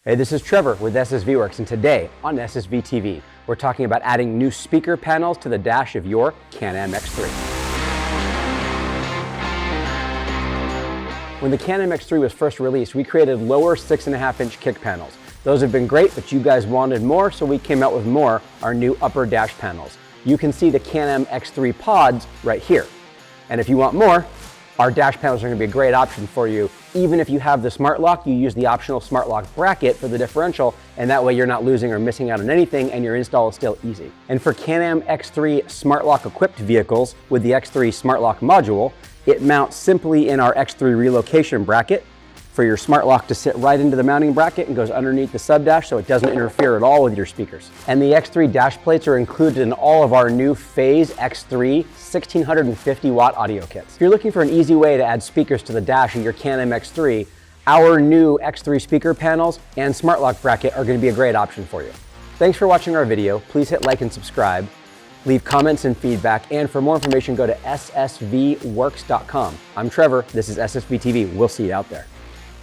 Hey, this is Trevor with SSV Works, and today on SSV TV, we're talking about adding new speaker panels to the dash of your Can-Am X3. When the Can-Am X3 was first released, we created lower 6.5-inch kick panels. Those have been great, but you guys wanted more, so we came out with more, our new upper dash panels. You can see the Can-Am X3 pods right here. And if you want more, our dash panels are going to be a great option for you. Even if you have the smart lock, you use the optional smart lock bracket for the differential, and that way you're not losing or missing out on anything, and your install is still easy. And for Can-Am X3 smart lock equipped vehicles with the X3 smart lock module, it mounts simply in our X3 relocation bracket for your smart lock to sit right into the mounting bracket and goes underneath the sub dash, so it doesn't interfere at all with your speakers. And the X3 dash plates are included in all of our new Phase X3 1650 watt audio kits. If you're looking for an easy way to add speakers to the dash of your Can-Am X3, our new X3 speaker panels and smart lock bracket are going to be a great option for you. Thanks for watching our video. Please hit like and subscribe. Leave comments and feedback, and for more information, go to ssvworks.com. I'm Trevor, this is SSV TV. We'll see you out there.